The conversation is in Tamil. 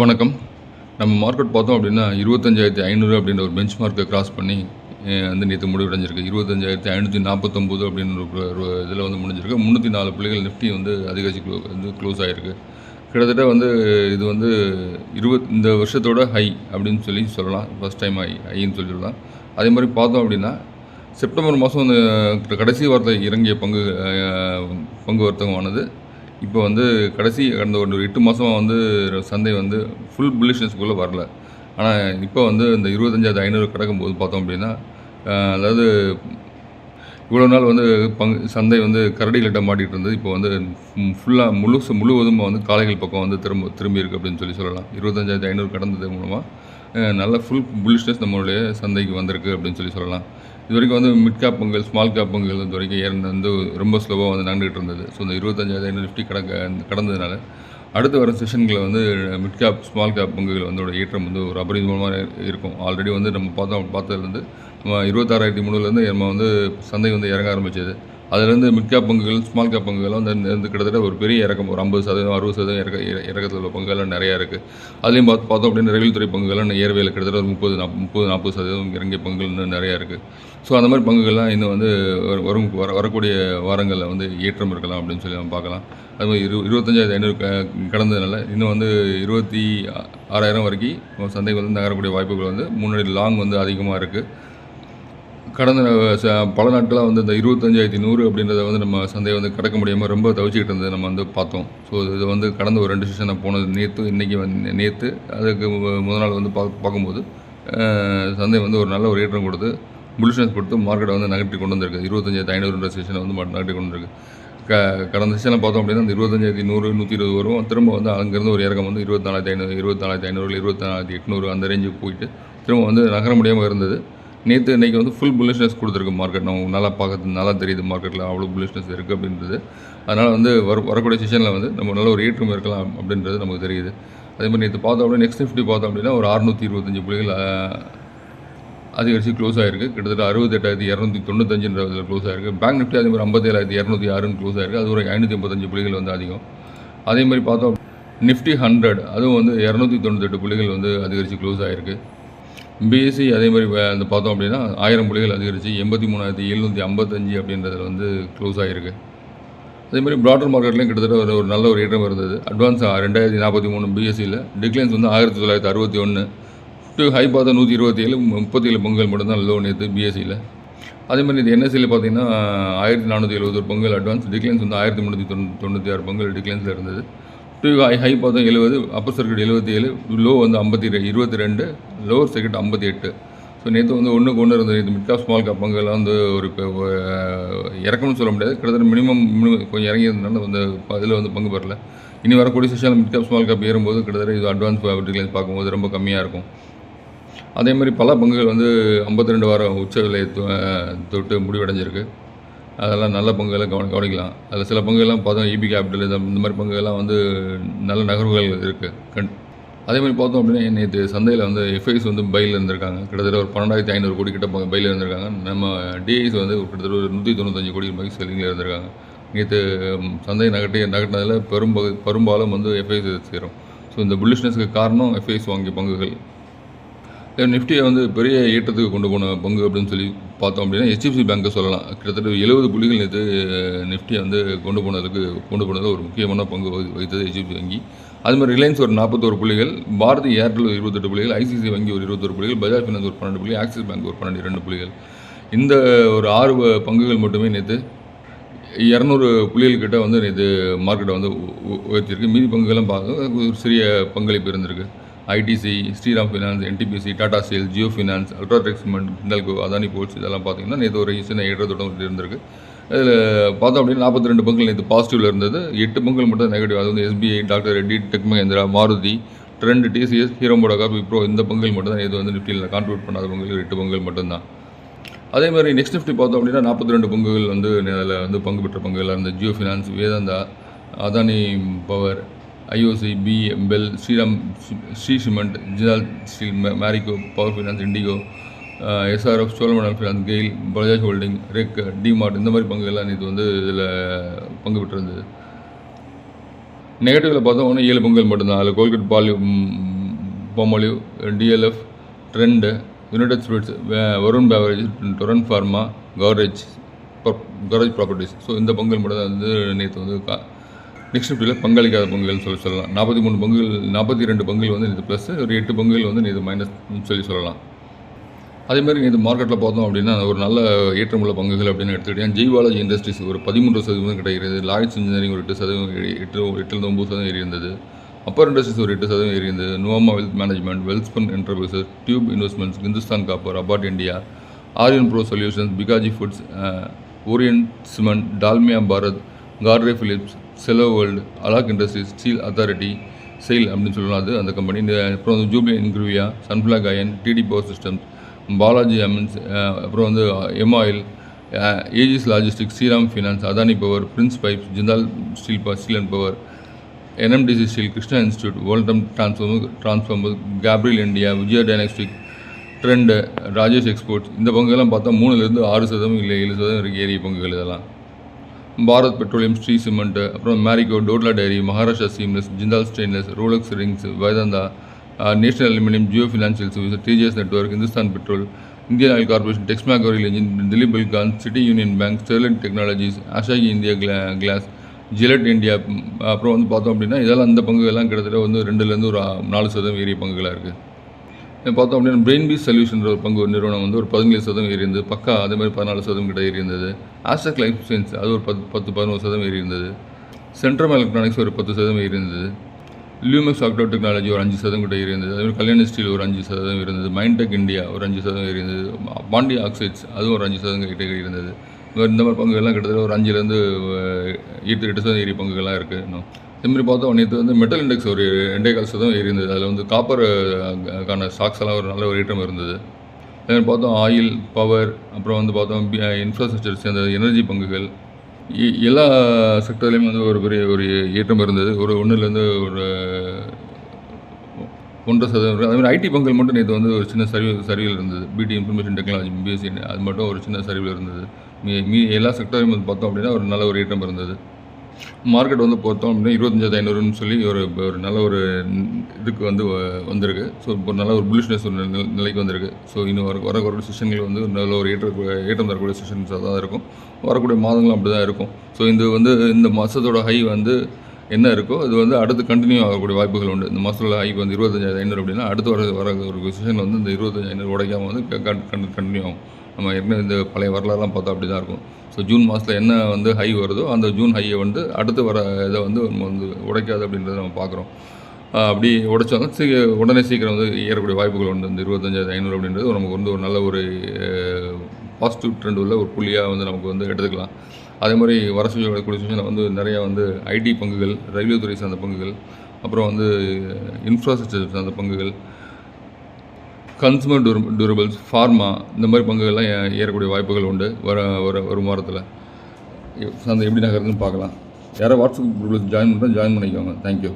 வணக்கம். நம்ம மார்க்கெட் பார்த்தோம் அப்படின்னா, 25,500 அப்படின்ற ஒரு பெஞ்ச் மார்க்கை கிராஸ் பண்ணி வந்து நேத்து முடிவடைஞ்சிருக்கு. 25,549 அப்படின்னு ஒரு இதில வந்து முடிஞ்சிருக்கு. 304 புள்ளிகள் நிஃப்டி வந்து அதிகரிச்சு க்ளோஸ் ஆயிருக்கு. கிட்டத்தட்ட வந்து இது வந்து இந்த வருஷத்தோட ஹை அப்படின்னு சொல்லலாம். ஃபர்ஸ்ட் டைம் ஹைன்னு சொல்லலாம். அதே மாதிரி பார்த்தோம் அப்படின்னா, செப்டம்பர் மாதம் அந்த கடைசி வாரத்தில் இறங்கிய பங்கு வர்த்தகமானது இப்போ வந்து கடந்த ஒரு 8 மாதமா வந்து சந்தை வந்து ஃபுல் புல்லிஷ்னஸ்க்குள்ளே வரல. ஆனால் இப்போ வந்து இந்த 25,500 கடக்கும்போது பார்த்தோம் அப்படின்னா, அதாவது இவ்வளோ நாள் வந்து சந்தை வந்து கரடிகள்கிட்ட மாட்டிகிட்டு இருந்தது. இப்போ வந்து முழுவதும் வந்து காளைகள் பக்கம் வந்து திரும்பி இருக்குது அப்படின்னு சொல்லலாம். 25,500 கடந்தது மூலமாக நல்ல ஃபுல் புல்லிஷ்னஸ் நம்மளுடைய சந்தைக்கு வந்திருக்கு அப்படின்னு சொல்லலாம். இது வரைக்கும் வந்து மிட் கேப் பங்குகள், ஸ்மால் கேப் பங்குகள் இது வரைக்கும் வந்து ரொம்ப ஸ்லோவாக வந்து நடந்துகிட்டு இருந்தது. ஸோ இந்த 25,500 நிஃப்டி கடந்ததுனால அடுத்து வர செஷன்களில் வந்து மிட் கேப், ஸ்மால் கேப் பங்குகள் வந்து ஏற்றம் வந்து ஒரு அபரிதமான இருக்கும். ஆல்ரெடி வந்து நம்ம பார்த்ததுலேருந்து 26,300லேருந்து நம்ம வந்து சந்தை வந்து இறங்க ஆரம்பிச்சது. அதுலேருந்து மிட் கேப் பங்குகள், ஸ்மால் கேப் பங்குகள் வந்து கிட்டத்தட்ட ஒரு பெரிய இறக்கம், ஒரு 50%, 60% இறக்கத்தில் உள்ள பங்குகள்லாம் நிறையா இருக்குது. அதுலேயும் பார்த்தோம் அப்படின்னா ரயில் துறை பங்குகள்லாம் ஏர்வேல கிட்டத்தட்ட ஒரு 30-40% இறங்கிய பங்குகள் இன்னும் நிறையா இருக்குது. ஸோ அந்த மாதிரி பங்குகள்லாம் இன்னும் வந்து வரக்கூடிய வாரங்களில் வந்து ஏற்றம் இருக்கலாம் அப்படின்னு சொல்லி நம்ம பார்க்கலாம். அது மாதிரி 25,500 கடந்ததுனால இன்னும் வந்து 26,000 வரைக்கும் சந்தை வந்து நகரக்கூடிய வாய்ப்புகள் வந்து முன்னாடி லாங் வந்து அதிகமாக இருக்குது. கடந்த பல நாட்களாக வந்து இந்த 25,100 அப்படின்றத வந்து நம்ம சந்தையை வந்து கடக்க முடியாமல் ரொம்ப தவிச்சிக்கிட்டு இருந்தது நம்ம வந்து பார்த்தோம். ஸோ இது வந்து கடந்த ஒரு 2 செஷனாக போனது இன்றைக்கி நேற்று அதுக்கு முதல் நாள் வந்து பார்க்கும்போது சந்தை வந்து ஒரு நல்ல ஒரு ஏற்றம் கொடுத்து புல்லிஷ்னஸ் கொடுத்து மார்க்கெட்டை வந்து நகர்த்தி கொண்டு வந்திருக்கு. 25,500 செஷனை வந்து நகர்த்தி கொண்டு வந்திருக்கு. கடந்த செஷனில் பார்த்தோம் அப்படின்னா அந்த 25,100, 120 வரும். திரும்ப வந்து அங்கேருந்து ஒரு இறக்கம் வந்து 24,500, 24,800 அந்த ரேஞ்சுக்கு போயிட்டு திரும்ப வந்து நகர முடியாமல் இருந்தது. இன்றைக்கி வந்து ஃபுல் புல்லிஷ்னஸ் கொடுத்துருக்கு மார்க்கெட். நம்ம நல்லா தெரியுது மார்க்கெட்டில் அவ்வளோ புல்லிஷ்னஸ் இருக்குது அப்படின்றது. அதனால் வந்து வரக்கூடிய செஷனில் வந்து நம்ம நல்ல ஒரு ஏற்றம் இருக்கலாம் அப்படின்றது நமக்கு தெரியுது. அதே மாதிரி நேற்று பார்த்தோம் அப்படின்னா நெக்ஸ்ட் நிஃப்டி பார்த்தோம் அப்படின்னா ஒரு 625 புள்ளிகள் அதிகரித்து க்ளோஸ் ஆகிருக்கு. கிட்டத்தட்ட 68,295 க்ளோஸ் ஆகிருக்கு. பேங்க் நிஃப்டி அதே மாதிரி 57,206 க்ளோஸ் ஆகிருக்கு. அது ஒரு 585 புள்ளிகள் வந்து அதிகம். அதே மாதிரி பார்த்தோம் நிஃப்டி 100 அதுவும் வந்து 298 புள்ளிகள் வந்து அதிகரித்து க்ளோஸ் ஆகிருக்கு. பிஎஸ்சி அதே மாதிரி வந்து பார்த்தோம் அப்படின்னா 1000 புள்ளிகள் அதிகரித்து 83,755 அப்படின்றதில் வந்து க்ளோஸ் ஆகிருக்கு. அதேமாதிரி ப்ராடர் மார்க்கெட்லேயும் கிட்டத்தட்ட ஒரு நல்ல ஒரு ஏற்றம் இருந்தது. அட்வான்ஸ் 2043 பிஎஸ்சியில், டிக்ளைன்ஸ் வந்து 1961, ஹை பார்த்தா 127, 37 பங்குகள் மட்டும்தான் லோ நேற்று பிஎஸ்சியில். அதேமாதிரி இது என்எஸ்சியில் பார்த்தீங்கன்னா 1471 பங்குகள் அட்வான்ஸ், டிக்ளைன்ஸ் வந்து 1396 பங்குகள் டிக்ளைன்ஸில் இருந்தது. ஹை பார்த்தா 70, அப்பர் சர்க்கிட் 77, லோ வந்து 22, லோவர் சர்க்கிட் 58. ஸோ நேற்று வந்து ஒன்றுக்கு ஒன்று இருந்தது. இது மிட் கேப், ஸ்மால் கேப் பங்குலாம் வந்து ஒரு இறக்கணும்னு சொல்ல முடியாது. கிட்டத்தட்ட மினிமம் கொஞ்சம் இறங்கி இருந்தனால வந்து அதில் வந்து பங்கு பெறல. இனி வரக்கூடிய செஷனில் மிட் கேப், ஸ்மால் கேப் ஏறும்போது கிட்டத்தட்ட இது அட்வான்ஸ் டிக்ளைன்ஸ் பார்க்கும்போது ரொம்ப கம்மியாக இருக்கும். அதே மாதிரி பல பங்குகள் வந்து 52 வாரம் உச்ச விலையை தொட்டு முடிவடைஞ்சிருக்கு. அதெல்லாம் நல்ல பங்குகளை கவனிக்கலாம். அதில் சில பங்குகள்லாம் பார்த்தோம் இபி கேபிட்டல் இந்த மாதிரி பங்குகள்லாம் வந்து நல்ல நகர்வுகள் இருக்குது. அதே மாதிரி பார்த்தோம் அப்படின்னா நேற்று சந்தையில் வந்து எஃப்ஐஸ் வந்து பையில் இருந்திருக்காங்க. கிட்டத்தட்ட ஒரு 12,500 கோடி கிட்ட பையில் இருந்திருக்காங்க. நம்ம டிஐஸ் வந்து கிட்டத்தட்ட ஒரு 195 கோடி ரூபாய்க்கு செல்லிங்கில் இருந்திருக்காங்க. நேற்று சந்தையை நகட்டினதில் பெரும்பாலும் வந்து எஃப்ஐஸ் சேரும். ஸோ இந்த புல்லிஷ்னஸ்க்கு காரணம் எஃப்ஐஸ் வாங்கிய பங்குகள். நிஃப்டியை வந்து பெரிய ஏற்றத்துக்கு கொண்டு போன பங்கு அப்படின்னு சொல்லி பார்த்தோம் அப்படின்னா HDFC பேங்க்கை சொல்லலாம். கிட்டத்தட்ட 70 புள்ளிகள் நேற்று நிஃப்டியை வந்து கொண்டு போனதில் ஒரு முக்கியமான பங்கு வகித்தது HDFC வங்கி. அது மாதிரி ரிலையன்ஸ் ஒரு 41 புள்ளிகள், பாரதி ஏர்டெல் 28 புள்ளிகள், ஐசிசி வங்கி ஒரு 21 புள்ளிகள், பஜாஜ் ஃபினான்ஸ் ஒரு 12 புள்ளிகள், ஆக்சிஸ் பேங்க் ஒரு 12 புள்ளிகள். இந்த ஒரு 6 பங்குகள் மட்டுமே நேற்று 200 புள்ளிகள் கிட்ட வந்து நேற்று மார்க்கெட்டை வந்து உயர்த்தியிருக்கு. மீதி பங்குகள்லாம் பார்க்க ஒரு சிறிய பங்களிப்பு இருந்திருக்கு. ITC, Shriram finance, NTPC, Tata steel, Jio finance, UltraTech cement, Hindalco, Adani ports இதெல்லாம் பார்த்தீங்கன்னா நேற்று ஒரு சின்ன ஏற்றத்தோட்டம் இருந்திருக்கு. இதில் பார்த்தோம் அப்படின்னா 42 பங்குகள் நேற்று பாசிட்டிவில் இருந்தது. 8 பங்குகள் மட்டும் நெகட்டிவ். அது வந்து SBI, doctor Reddy, tech Mahindra, Maruti, trend, TCS, hero MotoCorp, Wipro இந்த பங்குகள் மட்டும் தான் நேற்று வந்து நிஃப்டியில் கான்ட்ரிபியூட் பண்ணாத பங்குகள் 8 பங்குகள் மட்டும்தான். அதே மாதிரி நெக்ஸ்ட் நிஃப்டி பார்த்தோம் அப்படின்னா 42 பங்குகள் வந்து அதில் வந்து பங்கு பெற்ற பங்குகள் இருந்த Jio finance, Vedanta, Adani power, IOC, BEL, Shree cement, Jindal steel, Marico, power finance, IndiGo, SRF, Cholamandalam finance, GAIL, Bajaj holding, REC, DMart இந்த மாதிரி பங்குகள்லாம் நேற்று வந்து இதில் பங்கு பெற்றிருந்தது. நெகட்டிவில் பார்த்தோம் ஒன்று 7 பங்குகள் மட்டும்தான். அதில் Colgate Palmolive, DLF, Trent, United Spirits, Varun beverage, Torrent pharma, கவரேஜ் ப்ராப்பர்ட்டிஸ். ஸோ இந்த பங்குகள் மட்டும் தான் வந்து நேற்று வந்து நெக்ஸ்ட் நிஃப்டியில் பங்களிக்காத பங்குகள் சொல்லலாம். 43 பங்குகள் 42 பங்குகள் வந்து நேற்று ப்ளஸ், ஒரு 8 பங்குகள் வந்து நேற்று மைனஸ் சொல்லலாம். அதேமாதிரி நேற்று மார்க்கெட்டில் பார்த்தோம் அப்படின்னா ஒரு நல்ல ஏற்றமுள்ள பங்குகள் அப்படின்னு எடுத்துக்கிட்டேன். ஜெய்வாலாஜி இண்டஸ்ட்ரீஸ் ஒரு 13% கிடைக்கிறது. லாய்ட்ஸ் இன்ஜினியரிங் ஒரு 8%, 8-9% ஏறி இருந்தது. அப்பர் இண்டஸ்ட்ரீஸ் ஒரு 8% ஏறி இருந்தது. நோவா wealth management, Welspun enterprises, tube investments, Hindustan copper, அபார்ட் India, Aurionpro solutions, Bikaji foods, Orient cement, Dalmia Bharat, கார்ட்ரே Philips, Cello World, Alok industries, steel authority, SAIL அப்படின்னு சொல்லலாம். அது அந்த கம்பெனி. அப்புறம் வந்து Jubilant Ingrevia, Sunflag iron, TD power systems, Balaji amines, அப்புறம் வந்து MOIL, Aegis logistics, Shriram finance, Adani power, Prince pipes, Jindal steel and power, NMDC steel, Krishna institute, Voltamp transformer, Gabriel India, Vijaya diagnostic, Trent, Rajesh exports. இந்த பங்குகள்லாம் பார்த்தா 3% 6% இல்லை 7% இருக்குது ஏறிய பங்குகள் இதெல்லாம். பாரத் பெட்ரோலியம், ஸ்ரீ சிமெண்ட்டு, அப்புறம் Marico, Dodla dairy, Maharashtra seamless, Jindal stainless, Rolex rings, Vedanta, national aluminium, Jio financial service, DGS network, Hindustan petrol, Indian oil corporation, Texmaco oil engine, Dilip Buildcon, city union bank, Sterlite technologies, Asahi India glass, Gillette India. அப்புறம் வந்து பார்த்தோம் அப்படின்னா இதெல்லாம் இந்த பங்குகள்லாம் கிட்டத்தட்ட வந்து 2% ஒரு 4% ஏறிய பங்குகளாக இருக்குது. பார்த்தோம் அப்படின்னா பிரெயின் பீஸ் சொல்யூஷன் ஒரு பங்கு நிறுவனம் வந்து ஒரு 17% ஏறி இருந்தது. பக்கா அதே மாதிரி 14% கிட்ட ஏறி இருந்தது. ஆஸ்ட்ரக் லைஃப் சயின்ஸ் அது ஒரு 10-11% ஏறி இருந்தது. சென்ட்ரம் எலக்ட்ரானிக்ஸ் ஒரு 10% ஏறி இருந்தது. லியூமெக்ஸ் ஆக்டோ டெக்னாலஜி ஒரு 5% கிட்ட ஏறி இருந்தது. அதே மாதிரி கல்யாண ஸ்டீல் ஒரு 5% இருந்தது. மைண்டெக் இந்தியா ஒரு 5% ஏறி இருந்தது. பாண்டி ஆக்சைட்ஸ் அதுவும் ஒரு 5% கிட்ட ஏறி இருந்தது. இந்த மாதிரி பங்குகள்லாம் கிட்டத்தட்ட ஒரு 5-8% ஏறிய பங்குகள்லாம் இருக்குது. இன்னும் இதுமாதிரி பார்த்தோம் நேற்று வந்து மெட்டல் இண்டெக்ஸ் ஒரு 2.25% ஏறி இருந்தது. அதில் வந்து காப்பருக்கான ஸ்டாக்ஸ் எல்லாம் ஒரு நல்ல ஒரு ஏற்றம் இருந்தது. அதே மாதிரி பார்த்தோம் ஆயில், பவர், அப்புறம் வந்து பார்த்தோம் இன்ஃப்ராஸ்ட்ரக்சர்ஸ், அந்த எனர்ஜி பங்குகள், எல்லா செக்டர்லேயும் வந்து ஒரு பெரிய ஒரு ஏற்றம் இருந்தது. ஒரு 1-லேருந்து ஒரு 1.5% இருக்குது. அதேமாதிரி ஐடி பங்குகள் மட்டும் நேற்று வந்து ஒரு சின்ன சரிவில் இருந்தது. பிடி இன்ஃபர்மேஷன் டெக்னாலஜி, பிஎஸ்சி அது மட்டும் ஒரு சின்ன சரிவில் இருந்தது. எல்லா செக்டரையும் வந்து பார்த்தோம் அப்படின்னா ஒரு நல்ல ஒரு ஏற்றம் இருந்தது. மார்க்கெட் வந்து பார்த்தோம் அப்படின்னா 25,500ன்னு சொல்லி ஒரு நல்ல ஒரு இதுக்கு வந்து வந்திருக்கு. ஸோ இப்போ நல்ல ஒரு புல்லிஷ்னஸ் ஒரு நிலைக்கு வந்திருக்கு. ஸோ இன்னும் வரக்கூடிய செஷன்கள் வந்து நல்ல ஒரு ஏற்றம் தரக்கூடிய செஷன்ஸாக தான் இருக்கும். வரக்கூடிய மாதங்களும் அப்படி தான் இருக்கும். ஸோ இந்த மாதத்தோட ஹை வந்து என்ன இருக்கோ அது வந்து அடுத்து கண்டினியூ ஆகக்கூடிய வாய்ப்புகள் உண்டு. இந்த மாதத்தோட ஹை வந்து 25,500 அப்படின்னா அடுத்து வர ஒரு செஷன் வந்து இந்த 25,500 உடைக்காமல் வந்து கண்டினியூ ஆகும். நம்ம ஏற்கனவே இந்த பழைய வரலாறுலாம் பார்த்தா அப்படி தான் இருக்கும். ஸோ ஜூன் மாதத்தில் என்ன வந்து ஹை வருதோ அந்த ஜூன் ஹையை வந்து அடுத்து வர இதை வந்து நம்ம வந்து உடைக்காது அப்படின்றத நம்ம பார்க்குறோம். அப்படி உடைச்சாலும் உடனே சீக்கிரம் வந்து ஏறக்கூடிய வாய்ப்புகள் உண்டு. இந்த 25,500 அப்படின்றது நமக்கு வந்து ஒரு நல்ல ஒரு பாசிட்டிவ் ட்ரெண்ட் உள்ள ஒரு புள்ளியாக வந்து நமக்கு வந்து எடுத்துக்கலாம். அதே மாதிரி வர சொல்லக்கூடிய செஷனில் வந்து நிறையா வந்து ஐடி பங்குகள், ரயில்வே துறை சார்ந்த பங்குகள், அப்புறம் வந்து இன்ஃப்ராஸ்ட்ரக்சர் சார்ந்த பங்குகள், கன்சூமர் டியூரபிள்ஸ், ஃபார்மா, இந்த மாதிரி பங்குகள்லாம் ஏறக்கூடிய வாய்ப்புகள் உண்டு. ஒரு வாரத்தில் சந்தை எப்படி நகருதுன்னு பார்க்கலாம். யாராவது வாட்ஸ்அப் குரூப்பில் ஜாயின் பண்ணிக்கோங்க. தேங்க்யூ.